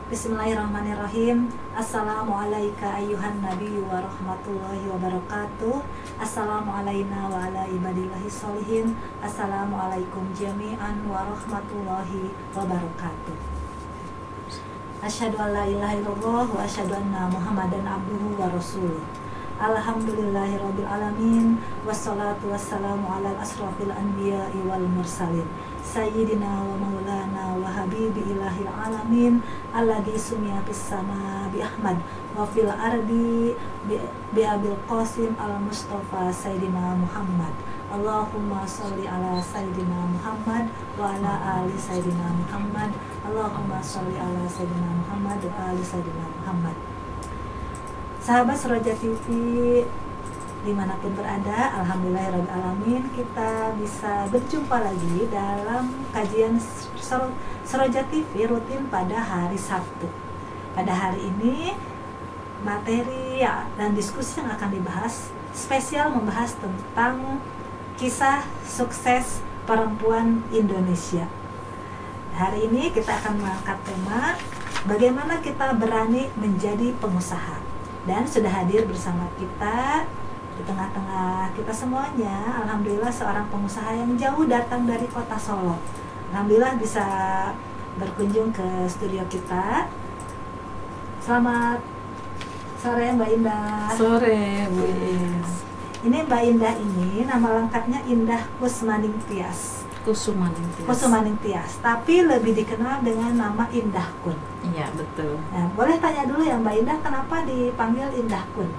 Bismillahirrahmanirrahim. Assalamualaikum ayyuhan nabiyyu wa rahmatullahi wa barakatuh. Assalamu alaina wa ala ibadillahi sholihin. Assalamualaikum jami'an wa rahmatullahi wa barakatuh. Asyhadu an la ilaha illallah wa asyhadu anna Muhammadan abduhu wa rasuluh. Alhamdulillahirabbil alamin wassalatu wassalamu ala asrofil anbiya'i wal mursalin sayyidina wa maulana wa habibi ilahil alamin alladhi sumia fis sama bi Ahmad wa fil ardi bi Abil Qasim al Mustafa sayyidina Muhammad. Allahumma sholli ala sayyidina Muhammad wa ala ali sayyidina Muhammad. Allahumma sholli ala sayyidina Muhammad wa ali sayyidina Muhammad. Sahabat Seroja TV dimanapun berada, alhamdulillahirrahmanirrahim, kita bisa berjumpa lagi dalam kajian Seroja TV rutin pada hari Sabtu. Pada hari ini materi dan diskusi yang akan dibahas spesial membahas tentang kisah sukses perempuan Indonesia. Hari ini kita akan mengangkat tema bagaimana kita berani menjadi pengusaha. Dan sudah hadir bersama kita di tengah-tengah kita semuanya, alhamdulillah seorang pengusaha yang jauh datang dari kota Solo. Alhamdulillah bisa berkunjung ke studio kita. Selamat sore Mbak Indah. Sore Bu Is. Ini Mbak Indah ini nama lengkapnya Indah Kusmaning Tias. Kusumaning Tias, tapi lebih dikenal dengan nama Indah Kun. Iya betul. Nah, boleh tanya dulu ya Mbak Indah, kenapa dipanggil Indah Kun?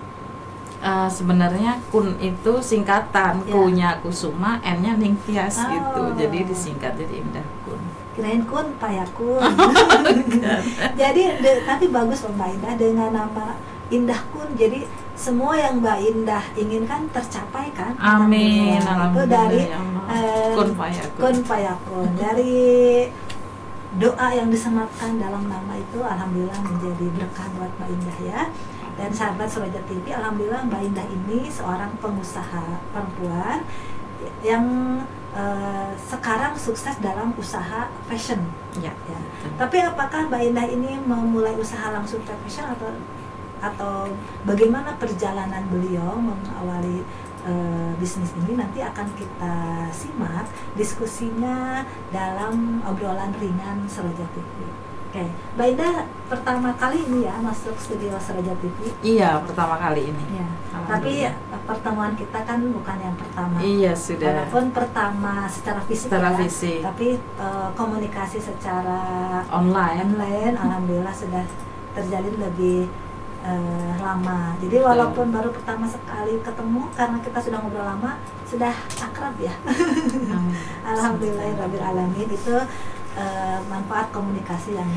Sebenarnya Kun itu singkatan, Ya. Ku-nya Kusuma, N-nya Ningtyas gitu. Jadi disingkat jadi Indah Kun. Kirain Kun Payakun. Jadi tapi bagus loh Mbak Indah dengan nama Indah Kun. Jadi semua yang Mbak Indah inginkan tercapai kan? Amin. Itu dari Kun Payakun. Dari doa yang disematkan dalam nama itu, alhamdulillah menjadi berkah buat Mbak Indah ya. Dan sahabat Seroja TV, alhamdulillah Mbak Indah ini seorang pengusaha perempuan yang sekarang sukses dalam usaha fashion. Ya. Tapi apakah Mbak Indah ini memulai usaha langsung ke fashion atau bagaimana perjalanan beliau mengawali bisnis ini? Nanti akan kita simak diskusinya dalam obrolan ringan Seroja TV. Oke, Mbak Indah pertama kali ini ya masuk studio Seroja TV. Iya, pertama kali ini. Ya. Tapi pertemuan kita kan bukan yang pertama. Iya, sudah. Walaupun pertama secara fisik Fisik. tapi komunikasi secara Online. alhamdulillah sudah terjalin lebih lama. Jadi walaupun baru pertama sekali ketemu, karena kita sudah ngobrol lama, sudah akrab ya. Alhamdulillahirabbil alamin. Itu manfaat komunikasi yang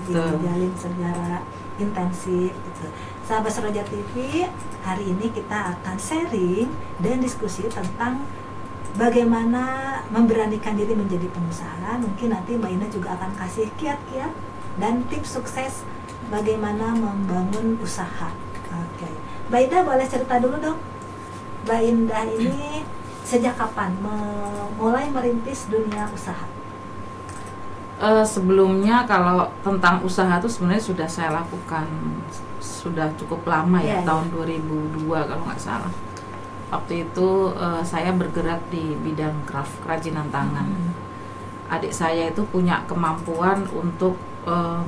dijalin secara intensif gitu. Sahabat Seroja TV, hari ini kita akan sharing dan diskusi tentang bagaimana memberanikan diri menjadi pengusaha. Mungkin nanti Mbak Indah juga akan kasih kiat-kiat dan tips sukses bagaimana membangun usaha. Oke. Mbak Indah boleh cerita dulu dong. Mbak Indah ini sejak kapan mulai merintis dunia usaha? Sebelumnya kalau tentang usaha itu sebenarnya sudah saya lakukan sudah cukup lama ya, tahun 2002 kalau nggak salah. Waktu itu saya bergerak di bidang craft, kerajinan tangan. Adik saya itu punya kemampuan untuk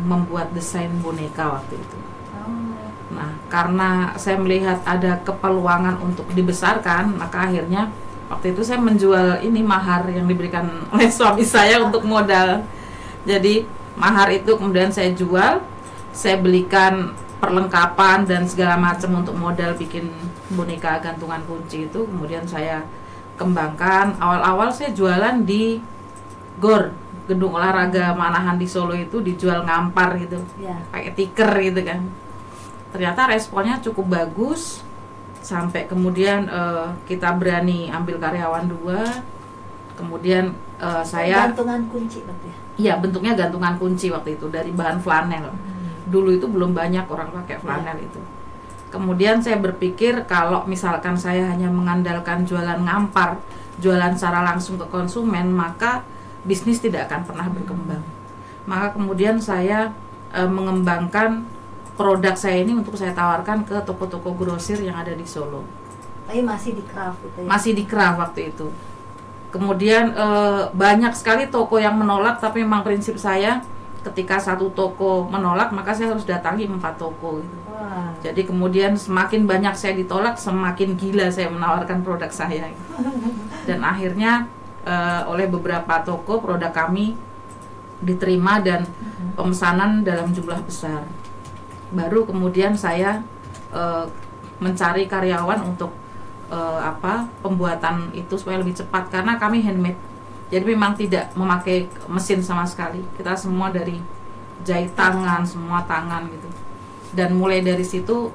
membuat desain boneka waktu itu. Nah, karena saya melihat ada kepeluangan untuk dibesarkan, maka akhirnya waktu itu saya menjual ini mahar yang diberikan oleh suami saya untuk modal. Jadi mahar itu kemudian saya jual, saya belikan perlengkapan dan segala macam untuk modal bikin boneka gantungan kunci itu. Kemudian saya kembangkan. Awal-awal saya jualan di GOR, gedung olahraga Manahan di Solo itu, dijual ngampar gitu, pakai tiker gitu kan. Ternyata responnya cukup bagus, sampai kemudian kita berani ambil karyawan 2. Kemudian saya gantungan kunci berarti ya? Iya, bentuknya gantungan kunci waktu itu dari bahan flanel. Dulu itu belum banyak orang pakai flanel itu. Kemudian saya berpikir kalau misalkan saya hanya mengandalkan jualan ngampar, jualan secara langsung ke konsumen, maka bisnis tidak akan pernah berkembang. Maka kemudian saya mengembangkan produk saya ini untuk saya tawarkan ke toko-toko grosir yang ada di Solo. Tapi masih di craft itu ya? Masih di craft waktu itu. Kemudian banyak sekali toko yang menolak, tapi memang prinsip saya ketika satu toko menolak maka saya harus datangi 4 toko gitu. Wah. Jadi kemudian semakin banyak saya ditolak, semakin gila saya menawarkan produk saya gitu. Dan akhirnya oleh beberapa toko produk kami diterima dan pemesanan dalam jumlah besar. Baru kemudian saya mencari karyawan untuk pembuatan itu supaya lebih cepat, karena kami handmade. Jadi memang tidak memakai mesin sama sekali. Kita semua dari jahit tangan, semua tangan gitu. Dan mulai dari situ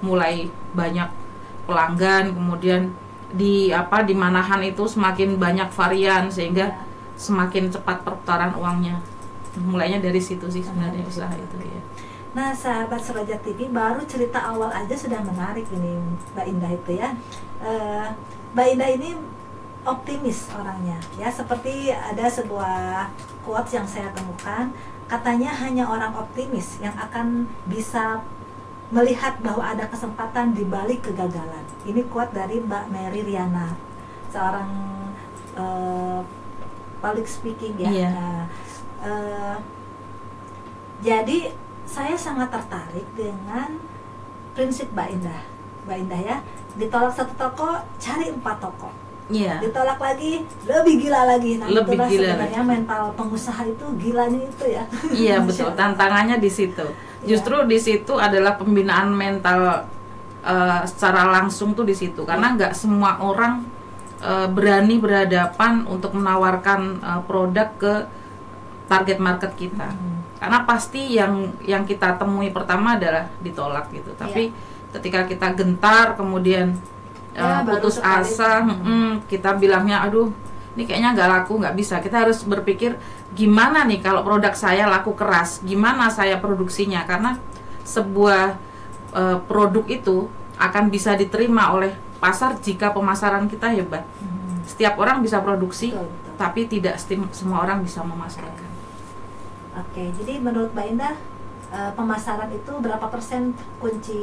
mulai banyak pelanggan, kemudian di Manahan itu semakin banyak varian sehingga semakin cepat perputaran uangnya. Mulainya dari situ sih sebenarnya usaha itu ya. Nah, sahabat Seroja TV, baru cerita awal aja sudah menarik ini Mbak Indah itu ya. Mbak Indah ini optimis orangnya ya, seperti ada sebuah quotes yang saya temukan, katanya hanya orang optimis yang akan bisa melihat bahwa ada kesempatan di balik kegagalan. Ini quote dari Mbak Mary Riana, seorang public speaking ya. Iya. Jadi saya sangat tertarik dengan prinsip Mbak Indah ya. Ditolak satu toko, cari 4 toko. Iya. Ditolak lagi, lebih gila lagi. Nah, Lebih itulah gila sebenarnya lagi. mental pengusaha itu gilanya itu ya. Iya betul, tantangannya di situ. Justru di situ adalah pembinaan mental secara langsung tuh di situ, karena nggak semua orang berani berhadapan untuk menawarkan produk ke target market kita. Karena pasti yang kita temui pertama adalah ditolak gitu. Tapi ketika kita gentar, kemudian putus asa, kita bilangnya aduh ini kayaknya nggak laku, nggak bisa. Kita harus berpikir gimana nih kalau produk saya laku keras, gimana saya produksinya, karena sebuah produk itu akan bisa diterima oleh pasar jika pemasaran kita hebat. Setiap orang bisa produksi, Betul. tapi tidak semua orang bisa memasarkan. Oke, jadi menurut Mbak Indah, pemasaran itu berapa persen kunci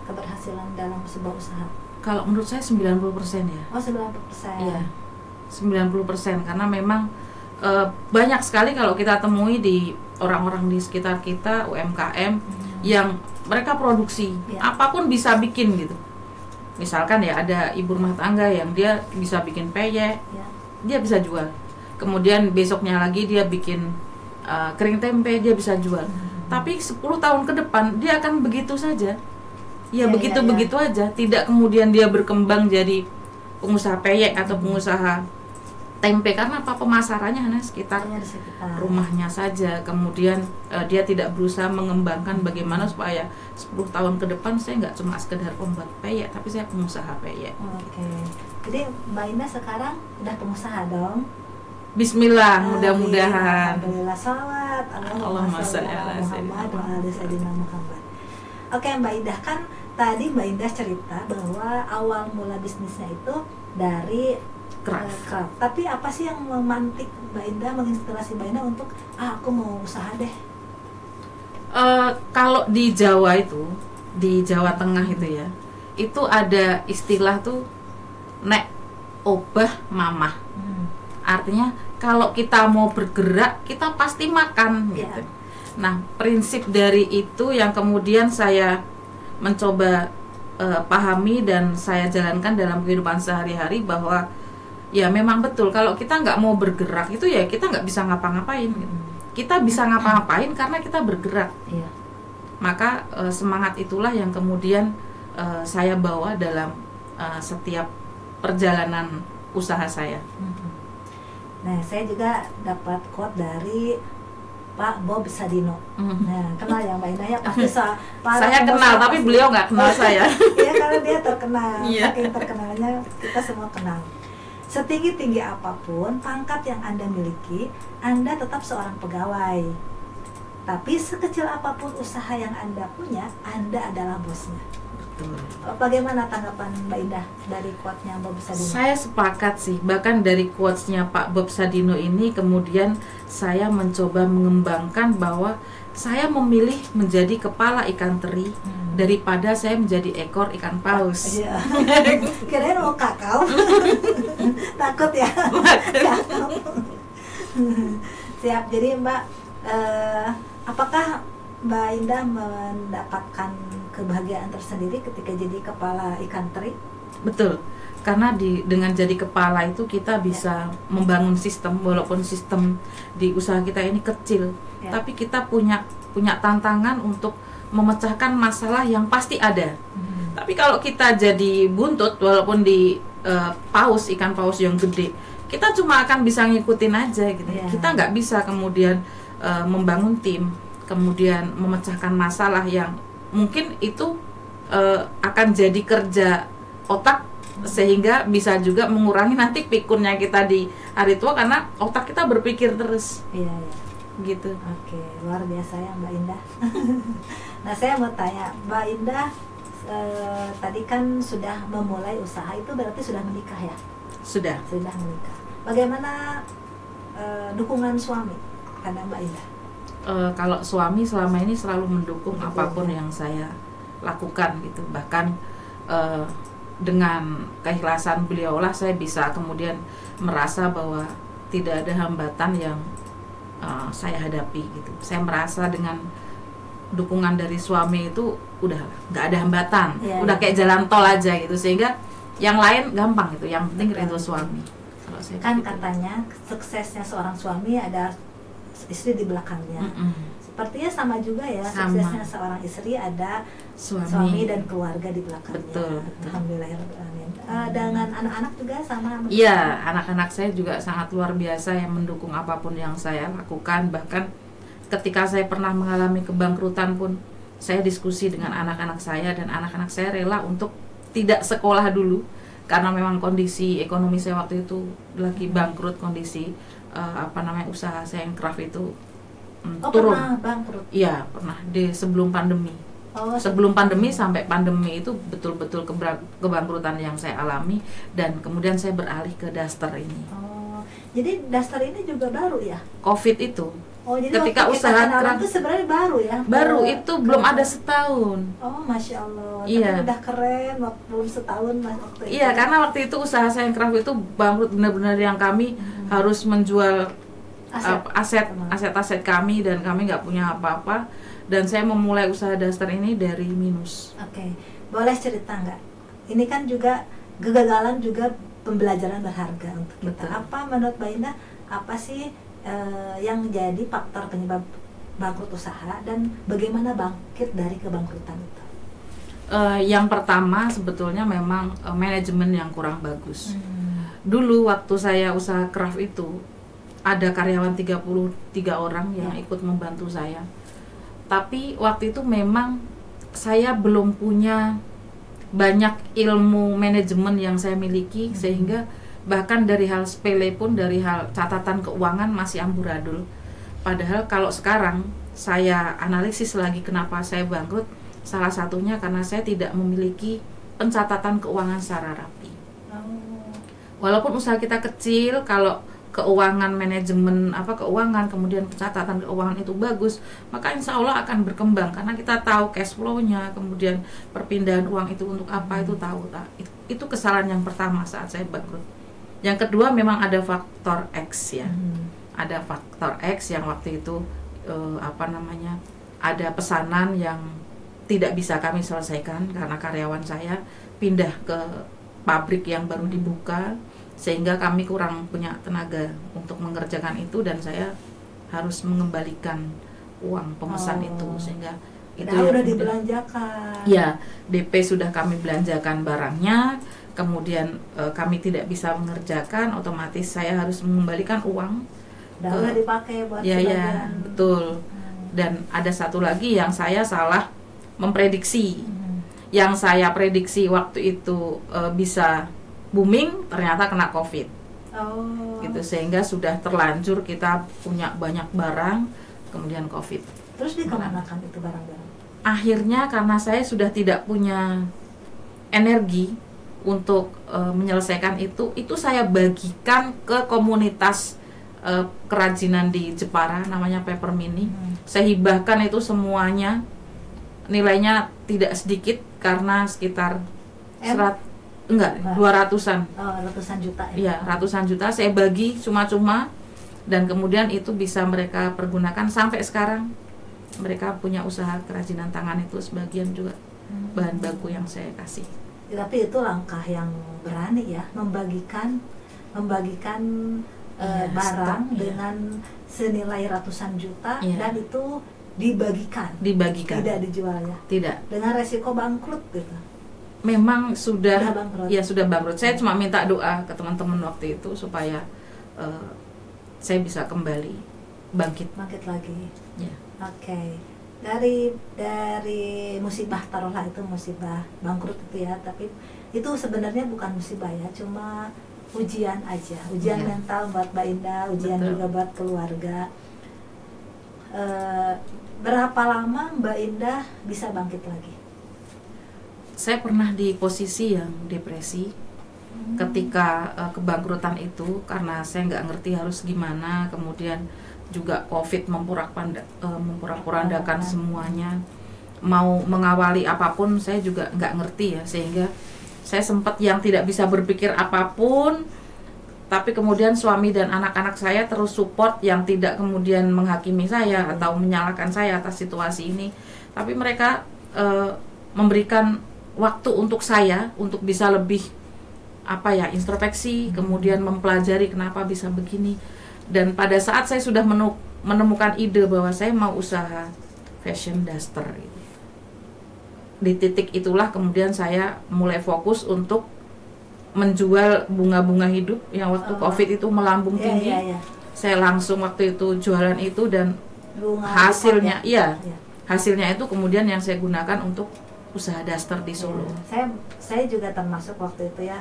keberhasilan dalam sebuah usaha? Kalau menurut saya 90% ya. Oh, 90%. Iya. 90%, karena memang banyak sekali kalau kita temui di orang-orang di sekitar kita, UMKM yang mereka produksi apapun bisa bikin gitu. Misalkan ya ada ibu rumah tangga yang dia bisa bikin peyek, dia bisa jual. Kemudian besoknya lagi dia bikin kering tempe, dia bisa jual. Tapi 10 tahun ke depan dia akan begitu saja. Ya begitu-begitu aja, tidak kemudian dia berkembang jadi pengusaha peyek atau pengusaha tempe, karena apa? Pemasarannya hanya sekitar rumahnya saja. Kemudian dia tidak berusaha mengembangkan bagaimana supaya 10 tahun ke depan saya nggak cuma sekedar pembuat peyek, tapi saya pengusaha peyek. Oke. Jadi Mbak Indah sekarang udah pengusaha dong? Bismillah, mudah-mudahan. Alhamdulillah, sholawat Allahumma sholli ala Muhammad wa ala sayyidina Muhammad. Oke Mbak Indah, kan tadi Mbak Indah cerita bahwa awal mula bisnisnya itu dari craft. Tapi apa sih yang memantik Mbak Indah, menginspirasi Mbak Indah untuk aku mau usaha deh? Kalau di Jawa itu, di Jawa Tengah itu ya, itu ada istilah tuh nek obah mamah. Artinya kalau kita mau bergerak, kita pasti makan gitu. Nah, prinsip dari itu yang kemudian saya mencoba pahami dan saya jalankan dalam kehidupan sehari-hari, bahwa ya memang betul kalau kita nggak mau bergerak itu ya kita nggak bisa ngapa-ngapain gitu. Kita bisa ngapa-ngapain karena kita bergerak. Maka semangat itulah yang kemudian saya bawa dalam setiap perjalanan usaha saya. Nah, saya juga dapat quote dari Pak Bob Sadino. Nah, kenal ya Mbak Indah ya? Pasti saya kenal, tapi beliau nggak kenal saya. Iya, karena dia terkenal. Iya. Saking terkenalnya kita semua kenal. Setinggi-tinggi apapun pangkat yang Anda miliki, Anda tetap seorang pegawai. Tapi sekecil apapun usaha yang Anda punya, Anda adalah bosnya. Bagaimana tanggapan Mbak Indah dari quote-nya Bob Sadino? Saya sepakat sih, bahkan dari quotes-nya Pak Bob Sadino ini kemudian saya mencoba mengembangkan bahwa saya memilih menjadi kepala ikan teri daripada saya menjadi ekor ikan paus. Iya. Kirain mau kakao. Takut ya. Kakao. Siap. Jadi Mbak, apakah Mbak Indah mendapatkan kebahagiaan tersendiri ketika jadi kepala ikan teri? Betul. Karena dengan jadi kepala itu kita bisa membangun sistem, walaupun sistem di usaha kita ini kecil, tapi kita punya tantangan untuk memecahkan masalah yang pasti ada. Tapi kalau kita jadi buntut, walaupun di ikan paus yang gede, kita cuma akan bisa ngikutin aja gitu. Kita nggak bisa kemudian membangun tim, kemudian memecahkan masalah yang mungkin itu akan jadi kerja otak, sehingga bisa juga mengurangi nanti pikunnya kita di hari tua karena otak kita berpikir terus. Iya. Gitu. Oke, luar biasa ya Mbak Indah. Nah, saya mau tanya Mbak Indah, tadi kan sudah memulai usaha, itu berarti sudah menikah ya? Sudah menikah. Bagaimana dukungan suami pada Mbak Indah? Kalau suami selama ini selalu mendukung apapun yang saya lakukan gitu. Bahkan dengan keikhlasan beliaulah saya bisa kemudian merasa bahwa tidak ada hambatan yang saya hadapi gitu. Saya merasa dengan dukungan dari suami itu udah nggak ada hambatan, udah kayak jalan tol aja gitu, sehingga yang lain gampang gitu. Yang penting itu suami. Kalau saya kan katanya suksesnya seorang suami ada istri di belakangnya. Sepertinya sama juga ya, suksesnya seorang istri ada suami dan keluarga di belakangnya. Betul. Alhamdulillahirrahmanirrahim. Dengan anak-anak juga sama? Iya, anak-anak saya juga sangat luar biasa yang mendukung apapun yang saya lakukan. Bahkan ketika saya pernah mengalami kebangkrutan pun, saya diskusi dengan anak-anak saya, dan anak-anak saya rela untuk tidak sekolah dulu karena memang kondisi ekonomi saya waktu itu lagi bangkrut, kondisi usaha saya yang craft itu turun. Pernah bangkrut? Iya, pernah sebelum pandemi. Sebelum pandemi sampai pandemi itu betul-betul kebangkrutan yang saya alami, dan kemudian saya beralih ke Daster ini. Jadi Daster ini juga baru ya? Covid itu. Jadi ketika usaha itu sebenarnya baru ya? Baru itu belum ada setahun. Masya Allah. Iya. Tapi udah keren, belum setahun waktu itu. Iya, karena waktu itu usaha saya yang craft itu bangkrut benar-benar, yang kami harus menjual aset kami, dan kami nggak punya apa-apa, dan saya memulai usaha Daster ini dari minus. Oke. Boleh cerita nggak? Ini kan juga kegagalan juga pembelajaran berharga untuk kita. Betul. Apa menurut Mbak Indah, apa sih yang jadi faktor penyebab bangkrut usaha, dan bagaimana bangkit dari kebangkrutan itu? Yang pertama sebetulnya memang manajemen yang kurang bagus. Dulu waktu saya usaha craft itu ada karyawan 33 orang yang ikut membantu saya. Tapi waktu itu memang saya belum punya banyak ilmu manajemen yang saya miliki, sehingga bahkan dari hal sepele pun, dari hal catatan keuangan masih amburadul. Padahal kalau sekarang saya analisis lagi kenapa saya bangkrut, salah satunya karena saya tidak memiliki pencatatan keuangan secara rapi. Walaupun usaha kita kecil, kalau keuangan manajemen keuangan, kemudian pencatatan keuangan itu bagus, maka insya Allah akan berkembang, karena kita tahu cash flow-nya, kemudian perpindahan uang itu untuk apa itu tahu. Itu kesalahan yang pertama saat saya bangkrut. Yang kedua memang ada faktor X ya. Ada faktor X yang waktu itu ada pesanan yang tidak bisa kami selesaikan karena karyawan saya pindah ke pabrik yang baru dibuka, sehingga kami kurang punya tenaga untuk mengerjakan itu, dan saya harus mengembalikan uang pemesan itu, sehingga itu udah dibelanjakan. Ya, DP sudah kami belanjakan barangnya, kemudian kami tidak bisa mengerjakan, otomatis saya harus mengembalikan uang. Udah dipakai buat ya, betul. Dan ada satu lagi yang saya salah memprediksi. Yang saya prediksi waktu itu bisa booming, ternyata kena COVID. Gitu, sehingga sudah terlanjur kita punya banyak barang, kemudian COVID. Terus dikemanakan itu barang-barang? Akhirnya karena saya sudah tidak punya energi untuk menyelesaikan itu saya bagikan ke komunitas kerajinan di Jepara namanya Paper Mini. Saya hibahkan itu semuanya, nilainya tidak sedikit karena sekitar 200-an. Ratusan juta ya. Iya, ratusan juta saya bagi cuma-cuma, dan kemudian itu bisa mereka pergunakan sampai sekarang. Mereka punya usaha kerajinan tangan itu, sebagian juga bahan baku yang saya kasih. Tapi itu langkah yang berani ya, membagikan barang dengan senilai ratusan juta, dan itu dibagikan, tidak dijual ya, tidak, dengan resiko bangkrut gitu. Memang sudah bangkrut. Ya sudah bangkrut. Saya cuma minta doa ke teman-teman waktu itu supaya saya bisa kembali bangkit lagi ya. Oke. Dari musibah, taruhlah itu musibah bangkrut itu ya, tapi itu sebenarnya bukan musibah ya, cuma ujian aja, ujian mental buat Mbak Indah, ujian juga buat keluarga. Berapa lama Mbak Indah bisa bangkit lagi? Saya pernah di posisi yang depresi ketika kebangkrutan itu, karena saya nggak ngerti harus gimana, kemudian juga COVID memporak-porandakan semuanya. Mau mengawali apapun saya juga nggak ngerti ya, sehingga saya sempat yang tidak bisa berpikir apapun. Tapi kemudian suami dan anak-anak saya terus support, yang tidak kemudian menghakimi saya atau menyalahkan saya atas situasi ini. Tapi mereka memberikan waktu untuk saya untuk bisa lebih introspeksi, kemudian mempelajari kenapa bisa begini. Dan pada saat saya sudah menemukan ide bahwa saya mau usaha fashion duster gitu, di titik itulah kemudian saya mulai fokus untuk menjual bunga-bunga hidup yang waktu COVID itu melambung tinggi. Saya langsung waktu itu jualan itu, dan hasilnya hasilnya itu kemudian yang saya gunakan untuk usaha daster di Solo. Saya juga termasuk waktu itu ya,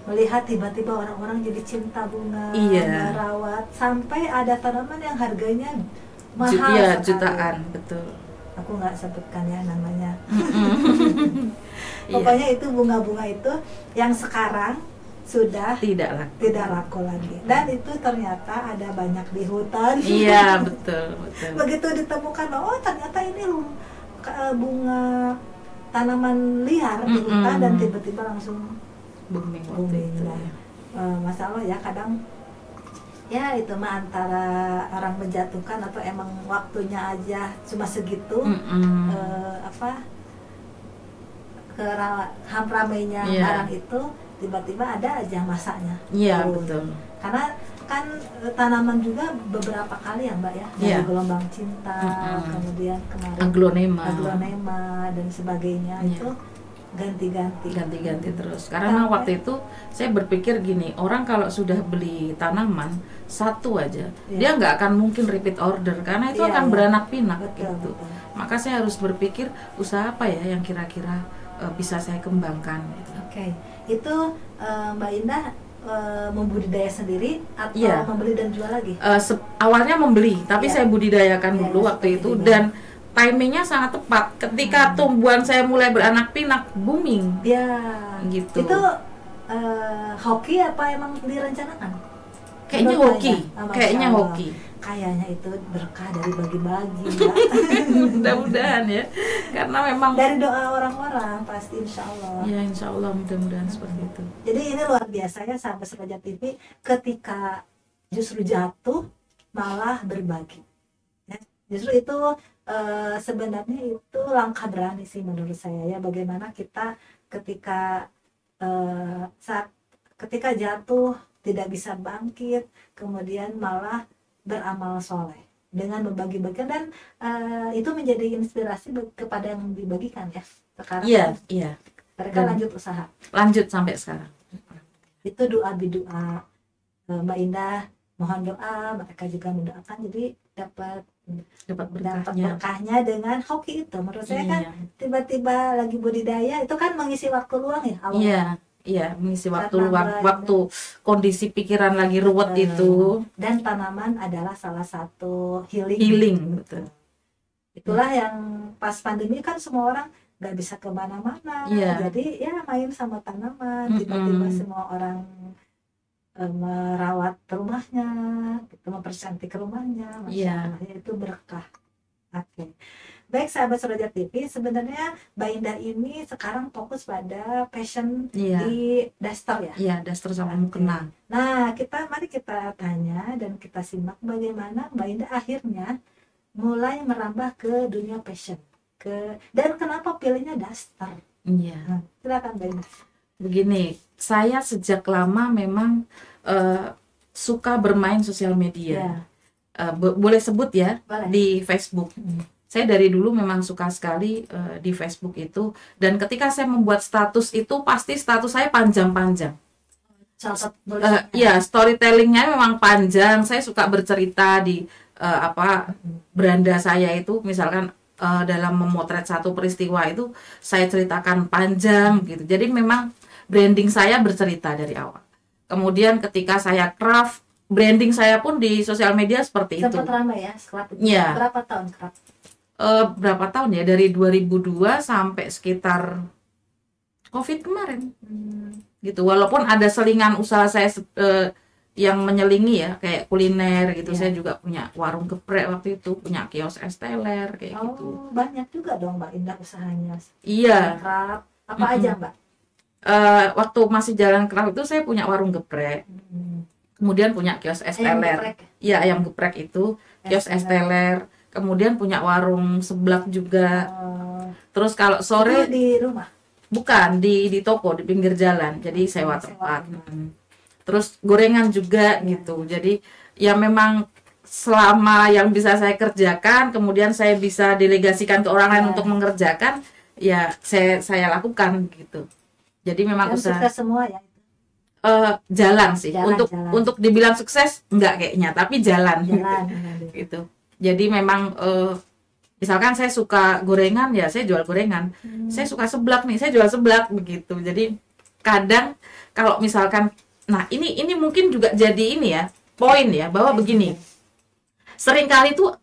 melihat tiba-tiba orang-orang jadi cinta bunga, merawat, sampai ada tanaman yang harganya mahal sekali. Jutaan, betul. Aku nggak sebutkan ya namanya. Pokoknya itu bunga-bunga itu yang sekarang sudah tidak laku lagi, dan itu ternyata ada banyak di hutan. Iya, betul. Begitu ditemukan, oh ternyata ini bunga tanaman liar di hutan, dan tiba-tiba langsung booming. Masalah ya, kadang ya itu mah antara orang menjatuhkan atau emang waktunya aja cuma segitu. Ramainya barang itu tiba-tiba ada aja masanya. Iya, betul. Karena kan tanaman juga beberapa kali ya Mbak ya, dari gelombang cinta, kemudian kemarin aglonema dan sebagainya, itu ganti-ganti terus. Karena waktu itu saya berpikir gini, orang kalau sudah beli tanaman satu aja, dia nggak akan mungkin repeat order, karena itu akan beranak pinak gitu. Maka saya harus berpikir usaha apa ya yang kira-kira bisa saya kembangkan gitu. Oke. Itu Mbak Indah membudidaya sendiri atau membeli dan jual lagi? Awalnya membeli, tapi saya budidayakan dulu waktu itu, dan timingnya sangat tepat ketika tumbuhan saya mulai beranak pinak, booming. Gitu. Itu hoki apa emang direncanakan? Kayaknya hoki. Kayaknya hoki. Kayaknya itu berkah dari bagi-bagi ya. Mudah-mudahan ya, karena memang dari doa orang-orang pasti, insya Allah. Ya, insya Allah, mudah-mudahan seperti itu. Jadi ini luar biasa ya sahabat Sekoja TV, ketika justru jatuh malah berbagi ya. Justru itu sebenarnya itu langkah berani sih menurut saya ya, bagaimana kita ketika ketika jatuh tidak bisa bangkit, kemudian malah beramal soleh dengan membagi-bagikan, dan itu menjadi inspirasi kepada yang dibagikan ya sekarang. Mereka lanjut usaha, lanjut sampai sekarang. Itu doa Mbak Indah, mohon doa, mereka juga mendoakan, jadi dapat berkahnya dengan hoki itu. Menurut saya kan tiba-tiba lagi budidaya itu kan mengisi waktu luang ya awalnya. Iya, mengisi waktu luang, waktu kondisi pikiran lagi ruwet itu. Dan tanaman adalah salah satu healing. Betul. Itulah yang pas pandemi kan semua orang nggak bisa kemana-mana, jadi ya main sama tanaman. Tiba-tiba semua orang merawat rumahnya, gitu, mempercantik rumahnya, masya Iya. Allah, ya, itu berkah. Oke. Baik sahabat Suroja TV, sebenarnya Mbak Indah ini sekarang fokus pada passion Iya. di daster ya. Iya, daster sama Oke. mukena. Nah, mari kita tanya dan kita simak bagaimana Mbak Indah akhirnya mulai merambah ke dunia passion. Dan kenapa pilihnya daster? Iya. Nah, silakan Mbak Indah. Begini, saya sejak lama memang suka bermain sosial media. Boleh sebut ya, Boleh. di Facebook. Saya dari dulu memang suka sekali di Facebook itu, dan ketika saya membuat status itu pasti status saya panjang-panjang. Ya, storytellingnya memang panjang. Saya suka bercerita di beranda saya itu, misalkan dalam memotret satu peristiwa itu saya ceritakan panjang gitu. Jadi memang branding saya bercerita dari awal. Kemudian ketika saya craft, branding saya pun di sosial media seperti itu. Sempat ramai ya, Ya. Berapa tahun craft? Berapa tahun ya, dari 2002 sampai sekitar COVID kemarin gitu. Walaupun ada selingan usaha saya yang menyelingi ya, kayak kuliner gitu. Saya juga punya warung geprek waktu itu, punya kios es teler kayak gitu. Banyak juga dong Mbak Indah usahanya. Iya. Craft apa aja Mbak? Waktu masih jalan craft itu saya punya warung geprek. Kemudian punya kios es teler. Iya, ayam geprek itu, kios es teler. Kemudian punya warung seblak juga. Terus kalau sore itu di rumah? Bukan, di toko, di pinggir jalan. Jadi sewa tempat. Terus gorengan juga gitu. Jadi ya memang selama yang bisa saya kerjakan, kemudian saya bisa delegasikan ke orang lain untuk mengerjakan, ya saya lakukan gitu. Jadi memang usaha. Sukses semua ya? Jalan sih. Untuk dibilang sukses enggak kayaknya, tapi jalan. Gitu. Jadi memang misalkan saya suka gorengan, ya saya jual gorengan. Saya suka seblak nih, saya jual seblak begitu. Jadi kadang kalau misalkan, nah ini mungkin juga jadi ini ya, poin ya, bahwa begini. Seringkali tuh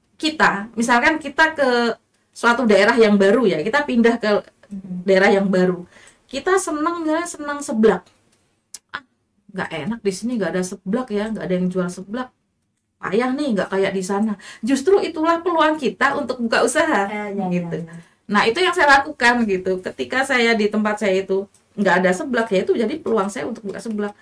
misalkan kita ke suatu daerah yang baru ya, kita pindah ke daerah yang baru. Kita senang seblak. Nggak enak di sini, nggak ada seblak ya, nggak ada yang jual seblak. Payah nih, nggak kayak di sana. Justru itulah peluang kita untuk buka usaha, gitu. Nah, itu yang saya lakukan gitu. Ketika saya di tempat saya itu nggak ada seblak, ya itu jadi peluang saya untuk buka seblak.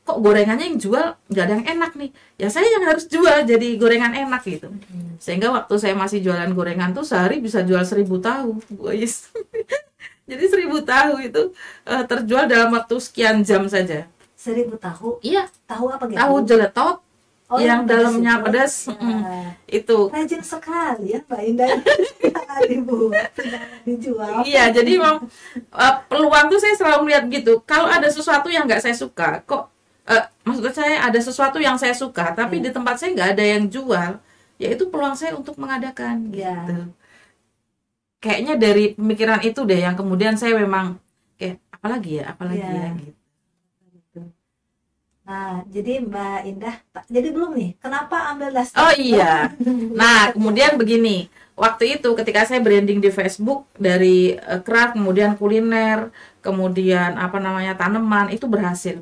Kok gorengannya yang jual nggak ada yang enak nih. Ya saya yang harus jual jadi gorengan enak gitu. Sehingga waktu saya masih jualan gorengan tuh sehari bisa jual 1.000 tahu, guys. Jadi 1.000 tahu itu terjual dalam waktu sekian jam saja. 1.000 tahu? Iya. Tahu apa gitu? Tahu jeletot. Yang dalamnya pedas itu. Rajin sekali ya Mbak Indah. Dibuat, dijual. Iya, jadi memang peluang tuh saya selalu melihat gitu. Kalau ada sesuatu yang nggak saya suka, maksud saya ada sesuatu yang saya suka, tapi di tempat saya nggak ada yang jual, ya itu peluang saya untuk mengadakan gitu. Kayaknya dari pemikiran itu deh yang kemudian saya memang kayak apalagi ya gitu. Nah, jadi Mbak Indah, jadi belum nih, kenapa ambil daster? Oh iya. Nah, kemudian begini, waktu itu ketika saya branding di Facebook dari craft, kemudian kuliner, kemudian tanaman, itu berhasil.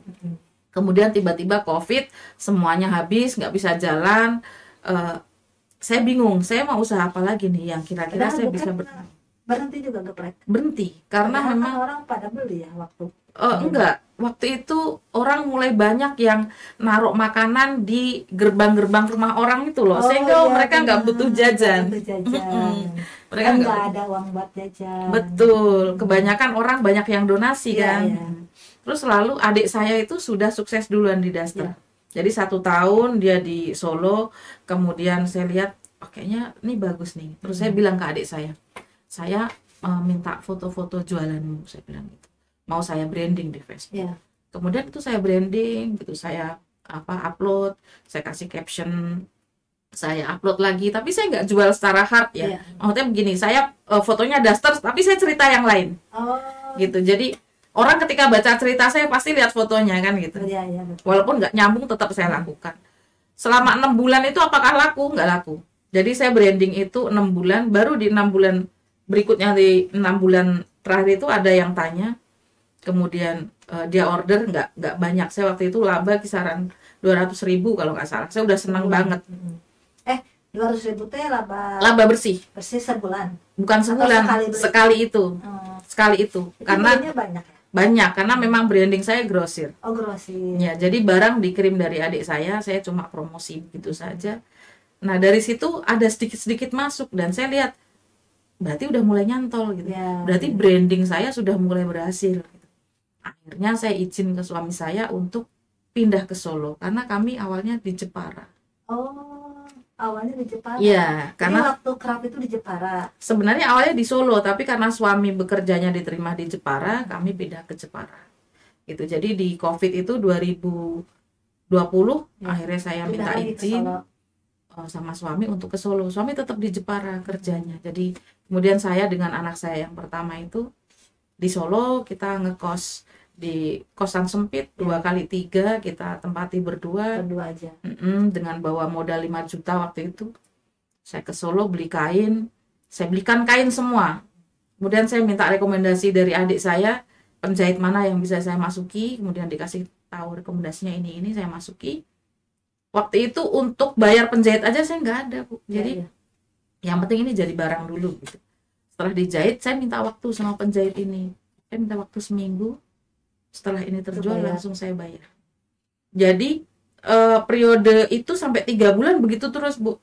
Kemudian tiba-tiba COVID, semuanya habis, nggak bisa jalan. Saya bingung, saya mau usaha apa lagi nih yang kira-kira saya bisa berhenti juga geprek? Berhenti, karena memang orang pada beli ya waktu. Enggak, waktu itu orang mulai banyak yang naruh makanan di gerbang-gerbang rumah orang itu loh, sehingga mereka nggak butuh jajan. Mereka nggak ada uang buat jajan. Betul, kebanyakan orang banyak yang donasi kan. Terus lalu adik saya itu sudah sukses duluan di daster. Jadi 1 tahun dia di Solo, kemudian saya lihat, kayaknya ini bagus nih. Terus saya bilang ke adik saya minta foto-foto jualanmu, saya bilang gitu. Mau saya branding di Facebook. Kemudian itu saya branding gitu, saya upload, saya kasih caption, saya upload lagi, tapi saya nggak jual secara hard ya. Maksudnya begini, saya fotonya daster, tapi saya cerita yang lain. Gitu. Jadi orang ketika baca cerita saya pasti lihat fotonya kan gitu. Walaupun nggak nyambung tetap saya lakukan. Selama 6 bulan itu apakah laku? Nggak laku. Jadi saya branding itu 6 bulan, baru di 6 bulan berikutnya, di 6 bulan terakhir itu ada yang tanya. Kemudian dia order nggak banyak. Saya waktu itu laba kisaran 200.000 kalau nggak salah. Saya udah senang banget. 200.000 teh Laba bersih sebulan, bukan sebulan, sekali itu. Karena banyak karena memang branding saya grosir. Grosir ya, jadi barang dikirim dari adik saya cuma promosi gitu saja. Nah dari situ ada sedikit masuk dan saya lihat berarti udah mulai nyantol gitu ya, berarti branding saya sudah mulai berhasil gitu. Akhirnya saya izin ke suami saya untuk pindah ke Solo karena kami awalnya di Jepara. Awalnya di Jepara. Iya, karena waktu kerap itu di Jepara. Sebenarnya awalnya di Solo, tapi karena suami bekerjanya diterima di Jepara, kami pindah ke Jepara. Gitu. Jadi di Covid itu 2020 akhirnya saya minta izin sama suami untuk ke Solo. Suami tetap di Jepara kerjanya. Jadi kemudian saya dengan anak saya yang pertama itu di Solo, kita ngekos di kosan sempit 2x3, kita tempati berdua aja. Dengan bawa modal 5 juta waktu itu. Saya ke Solo beli kain, saya belikan kain semua. Kemudian saya minta rekomendasi dari adik saya, penjahit mana yang bisa saya masuki, kemudian dikasih tahu rekomendasinya ini saya masuki. Waktu itu untuk bayar penjahit aja saya nggak ada, Bu. Jadi yang penting ini jadi barang dulu gitu. Setelah dijahit, saya minta waktu sama penjahit ini. Saya minta waktu seminggu. Setelah ini terjual langsung saya bayar. Jadi periode itu sampai 3 bulan begitu terus, Bu.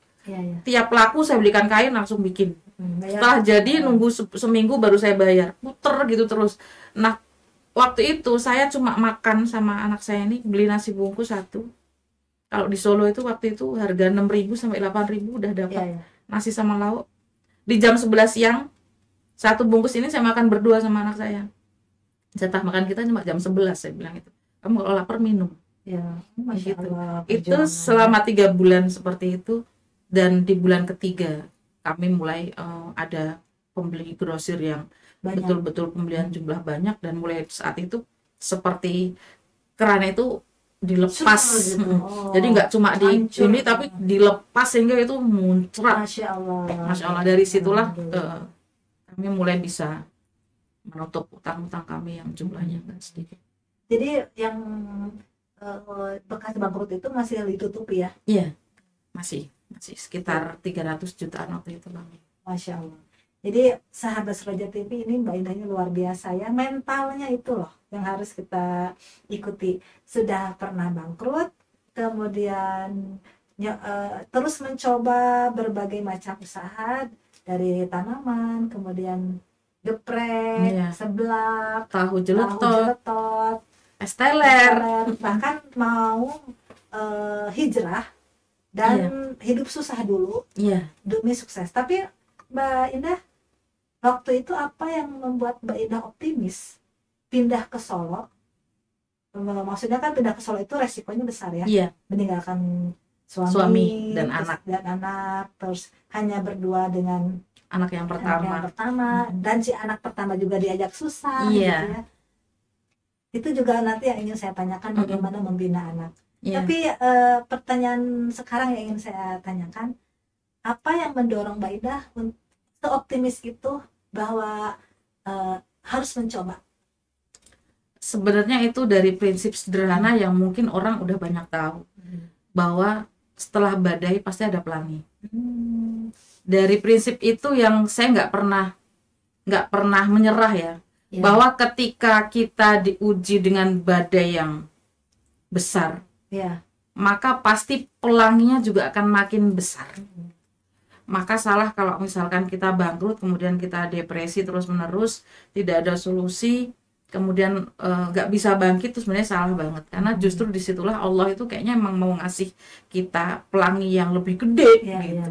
Tiap laku saya belikan kain langsung bikin. Setelah jadi nunggu seminggu baru saya bayar. Puter gitu terus. Nah waktu itu saya cuma makan sama anak saya ini, beli nasi bungkus 1. Kalau di Solo itu waktu itu harga 6.000 sampai 8.000 udah dapat nasi sama lauk. Di jam 11 siang 1 bungkus ini saya makan berdua sama anak saya. Jatah makan kita cuma jam 11, saya bilang itu. Kamu kalau lapar minum. Masya gitu. Allah, itu selama 3 bulan seperti itu. Dan di bulan ketiga kami mulai ada pembeli grosir yang betul-betul pembelian jumlah banyak, dan mulai saat itu seperti keran itu dilepas gitu. Jadi nggak cuma di ini tapi dilepas sehingga itu muncrat. Masya Allah. Dari situlah kami mulai bisa menutup utang-utang kami yang jumlahnya nggak sedikit. Jadi yang bekas bangkrut itu masih ditutupi ya? Iya, masih sekitar 300 jutaan waktu itu, Bang. Masya Allah. Jadi sahabat Roja TV ini Mbak Indahnya luar biasa ya, mentalnya itu loh yang harus kita ikuti. Sudah pernah bangkrut, kemudian terus mencoba berbagai macam usaha, dari tanaman, kemudian geprek, seblak, tahu jeletot, es teler, bahkan mau hijrah dan hidup susah dulu demi sukses. Tapi Mbak Indah, waktu itu apa yang membuat Mbak Indah optimis pindah ke Solo? Maksudnya kan pindah ke Solo itu resikonya besar ya, meninggalkan suami dan anak, terus hanya berdua dengan anak yang pertama, dan si anak pertama juga diajak susah gitu ya. Itu juga nanti yang ingin saya tanyakan, bagaimana membina anak. Tapi pertanyaan sekarang yang ingin saya tanyakan, apa yang mendorong Mbak Indah seoptimis itu bahwa harus mencoba? Sebenarnya itu dari prinsip sederhana yang mungkin orang udah banyak tahu, bahwa setelah badai pasti ada pelangi. Dari prinsip itu yang saya nggak pernah menyerah ya, bahwa ketika kita diuji dengan badai yang besar, maka pasti pelanginya juga akan makin besar. Maka salah kalau misalkan kita bangkrut, kemudian kita depresi terus menerus, tidak ada solusi, kemudian nggak bisa bangkit, itu sebenarnya salah banget. Karena justru disitulah Allah itu kayaknya emang mau ngasih kita pelangi yang lebih gede gitu.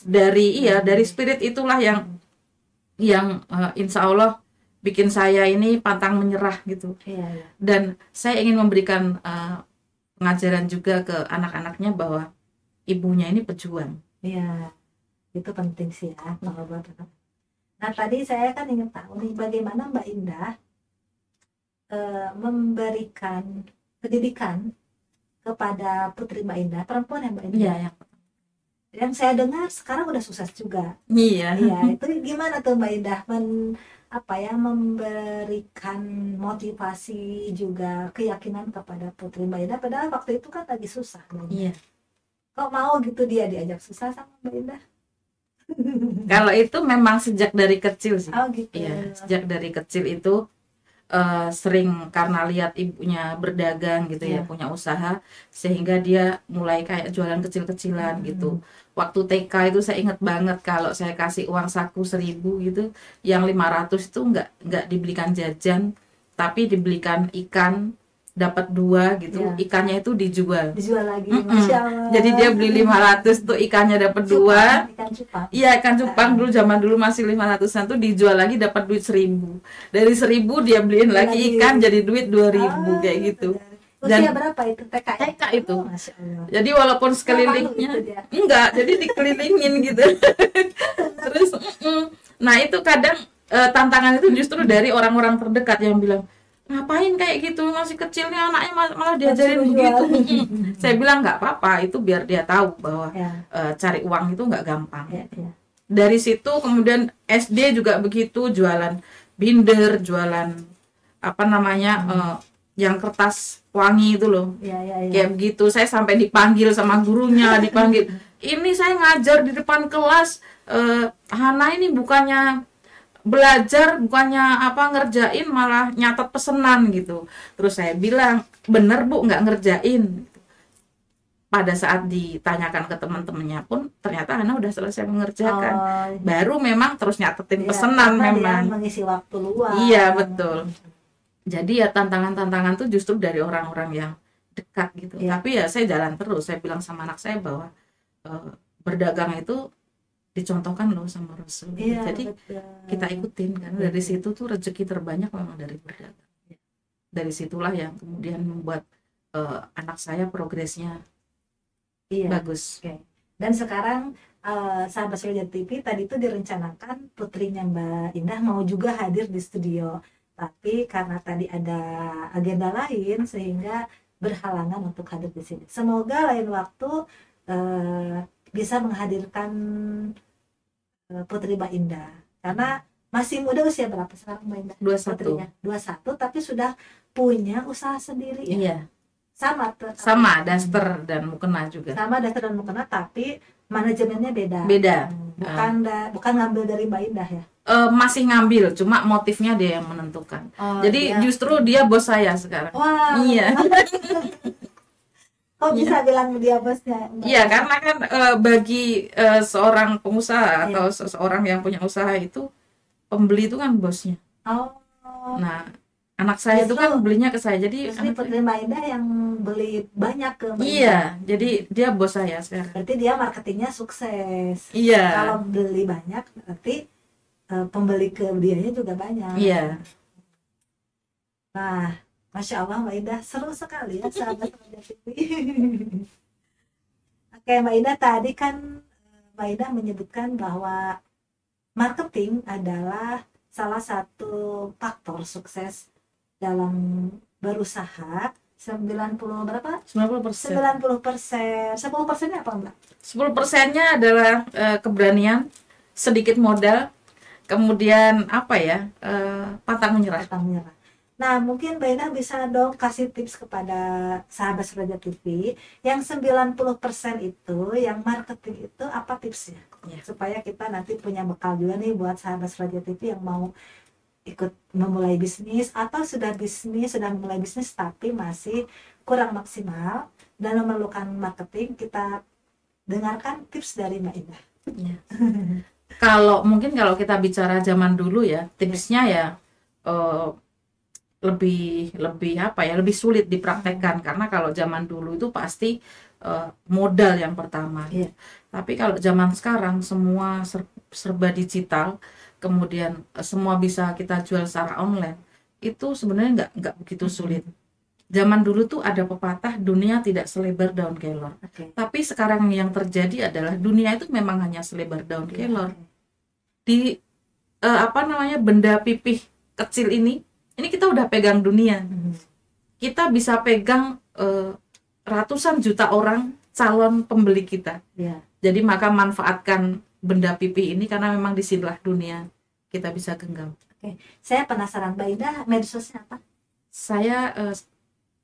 Dari spirit itulah yang insya Allah bikin saya ini pantang menyerah gitu. Dan saya ingin memberikan pengajaran juga ke anak-anaknya bahwa ibunya ini pejuang. Itu penting sih ya. Nah tadi saya kan ingin tahu nih, bagaimana Mbak Indah memberikan pendidikan kepada putri Mbak Indah, perempuan yang Mbak Indah. Yang saya dengar sekarang udah sukses juga. Iya. Iya, itu gimana tuh Mbak Indah memberikan motivasi juga keyakinan kepada putri Mbak Indah, padahal waktu itu kan lagi susah Mbak Indah. Iya. Kok mau gitu dia diajak susah sama Mbak Indah? Kalau itu memang sejak dari kecil sih. Oh gitu. Iya, sejak dari kecil itu sering karena lihat ibunya berdagang gitu ya, Iya. punya usaha, sehingga dia mulai kayak jualan kecil-kecilan gitu. Waktu TK itu saya ingat banget kalau saya kasih uang saku 1.000 gitu, yang 500 itu nggak dibelikan jajan, tapi dibelikan ikan, dapat 2 gitu. Iya. Ikannya itu dijual. Dijual lagi, Masya Allah. Jadi dia beli 500 tuh, ikannya dapat 2. Ikan cupang. Iya, ikan cupang dulu, zaman dulu masih 500-an tuh, dijual lagi dapat duit 1.000. Dari 1.000 dia beliin lagi ikan jadi duit 2.000 kayak gitu. Usia berapa itu TK? TK itu. Oh, Masya Allah. Jadi walaupun sekelilingnya enggak, jadi dikelilingin gitu. Terus nah itu kadang tantangan itu justru dari orang-orang terdekat yang bilang, ngapain kayak gitu, masih kecilnya anaknya malah diajarin begitu. Saya bilang nggak apa-apa, itu biar dia tahu bahwa cari uang itu nggak gampang. Dari situ kemudian SD juga begitu, jualan binder, jualan apa namanya yang kertas wangi itu loh. Kayak begitu. Saya sampai dipanggil sama gurunya, dipanggil, ini saya ngajar di depan kelas, Hana ini bukannya belajar, bukannya apa ngerjain, malah nyatet pesenan gitu. Terus saya bilang, bener Bu, nggak ngerjain. Pada saat ditanyakan ke teman-temannya pun ternyata Hana udah selesai mengerjakan. Baru memang terus nyatetin pesenan memang. Mengisi waktu luang. Iya, betul. Jadi ya tantangan-tantangan tuh justru dari orang-orang yang dekat gitu. Tapi ya saya jalan terus. Saya bilang sama anak saya bahwa berdagang itu dicontohkan loh sama Rasul. Jadi kita ikutin, karena dari situ tuh rezeki terbanyak memang dari berdagang. Dari situlah yang kemudian membuat anak saya progresnya bagus. Dan sekarang sahabat Surya TV tadi itu direncanakan putrinya Mbak Indah mau juga hadir di studio, tapi karena tadi ada agenda lain sehingga berhalangan untuk hadir di sini. Semoga lain waktu bisa menghadirkan putri Mbak Indah, karena masih muda. Usia berapa sekarang Mbak Indah? 21. Putrinya 21, tapi sudah punya usaha sendiri ya? Iya. Sama Daster dan Mukena juga. Sama Daster dan Mukena, tapi manajemennya beda. Bukan ngambil dari Mbak Indah ya? Masih ngambil, cuma motifnya dia yang menentukan. Jadi justru dia bos saya sekarang. Wah. Iya. Kok bisa bilang dia bosnya? Iya, karena kan bagi seorang pengusaha atau seseorang yang punya usaha itu, pembeli itu kan bosnya. Nah, anak saya itu kan belinya ke saya, jadi putri Mbak Indah yang beli banyak ke Mbak Indah. Iya, jadi dia bos saya sekarang. Berarti dia marketingnya sukses. Iya. Kalau beli banyak, berarti pembeli ke dianya juga banyak. Iya. Nah, Masya Allah Mbak Indah, seru sekali ya sahabat Surya TV. Oke Mbak Indah, tadi kan Mbak Indah menyebutkan bahwa marketing adalah salah satu faktor sukses dalam berusaha. 90 berapa? 90%. 90%. 10%-nya apa Mbak? 10%-nya adalah keberanian, sedikit modal, kemudian apa ya, pantang menyerah. Nah, mungkin Mbak Indah bisa dong kasih tips kepada sahabat Surya TV yang 90% itu, yang marketing itu, apa tipsnya? Supaya kita nanti punya bekal juga nih buat sahabat Surya TV yang mau ikut memulai bisnis atau sudah memulai bisnis tapi masih kurang maksimal dan memerlukan marketing. Kita dengarkan tips dari Mbak Indah. Kalau kita bicara zaman dulu ya, tipsnya ya lebih sulit dipraktekkan, karena kalau zaman dulu itu pasti modal yang pertama. Tapi kalau zaman sekarang semua serba digital, kemudian semua bisa kita jual secara online, itu sebenarnya nggak begitu sulit. Zaman dulu tuh ada pepatah, dunia tidak selebar daun kelor. Tapi sekarang yang terjadi adalah dunia itu memang hanya selebar daun kelor. Di benda pipih kecil ini kita udah pegang dunia. Kita bisa pegang ratusan juta orang calon pembeli kita. Ya. Jadi maka manfaatkan benda pipi ini karena memang disinilah dunia kita bisa genggam. Oke, saya penasaran, Mbak Indah medsosnya apa? Saya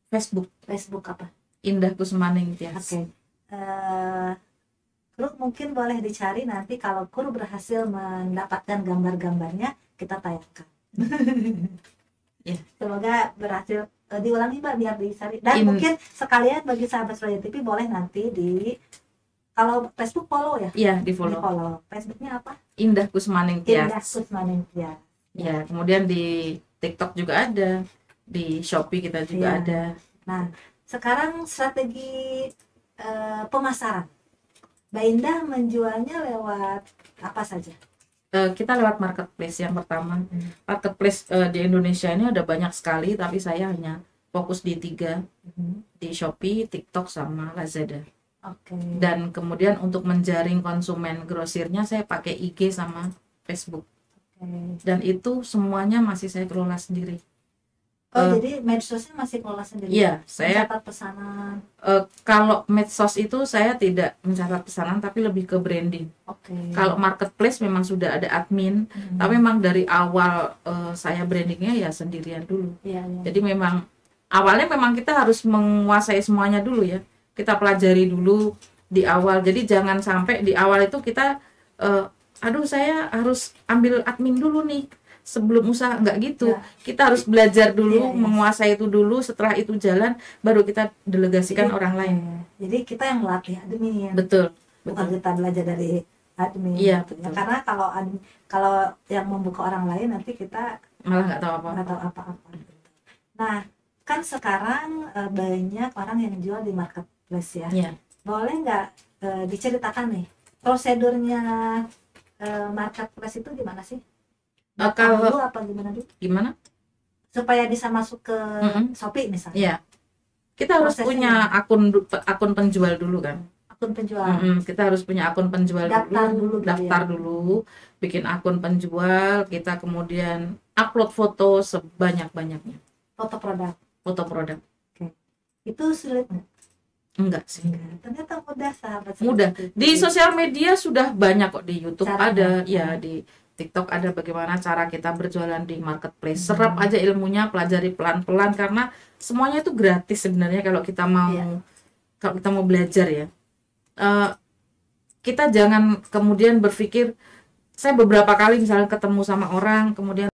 Facebook. Facebook apa? Indah Kusmaning Tias. Oke. Kru mungkin boleh dicari nanti kalau kru berhasil mendapatkan gambar-gambarnya kita tayangkan. Ya. Semoga berhasil. Diulangi Mbak biar dicari. Dan mungkin sekalian bagi sahabat Suraya TV boleh nanti kalau Facebook follow ya? Iya, di follow. Facebooknya apa? Indah Kusmaning Tias. Indah Kusmaning Tias. Ya, kemudian di TikTok juga ada, di Shopee kita juga ada. Nah, sekarang strategi pemasaran. Mbak Indah menjualnya lewat apa saja? Kita lewat marketplace yang pertama. Marketplace di Indonesia ini ada banyak sekali, tapi saya hanya fokus di 3, di Shopee, TikTok, sama Lazada. Oke. Dan kemudian untuk menjaring konsumen grosirnya saya pakai IG sama Facebook. Dan itu semuanya masih saya kelola sendiri. Jadi medsosnya masih kelola sendiri? Iya, saya mencatat pesanan. Kalau medsos itu saya tidak mencatat pesanan, tapi lebih ke branding. Kalau marketplace memang sudah ada admin, tapi memang dari awal saya brandingnya ya sendirian dulu. Jadi memang awalnya memang kita harus menguasai semuanya dulu ya. Kita pelajari dulu di awal. Jadi jangan sampai di awal itu kita aduh saya harus ambil admin dulu nih sebelum usaha, enggak gitu. Kita harus belajar dulu, menguasai itu dulu, setelah itu jalan baru kita delegasikan orang lain. Jadi kita yang melatih admin. Betul. Bukan kita belajar dari admin. Iya, betul. Karena kalau yang membuka orang lain nanti kita malah nggak tahu apa-apa. Nah, kan sekarang banyak orang yang jual di marketplace ya. Boleh nggak diceritakan nih prosedurnya marketplace itu gimana sih? Kalau dulu apa gimana? Gimana? Supaya bisa masuk ke Shopee misalnya. Iya. Kita harus punya akun penjual dulu kan. Akun penjual. Kita harus punya akun penjual daftar dulu, bikin akun penjual, kita kemudian upload foto sebanyak-banyaknya. Foto produk. Oke. Itu sulit nggak? Enggak sih. Ternyata mudah sahabat. Mudah. Di sosial media sudah banyak kok, di YouTube ada, ya di TikTok ada bagaimana cara kita berjualan di marketplace. Serap aja ilmunya, pelajari pelan-pelan karena semuanya itu gratis sebenarnya kalau kita mau belajar ya. Kita jangan kemudian berpikir, saya beberapa kali misalnya ketemu sama orang kemudian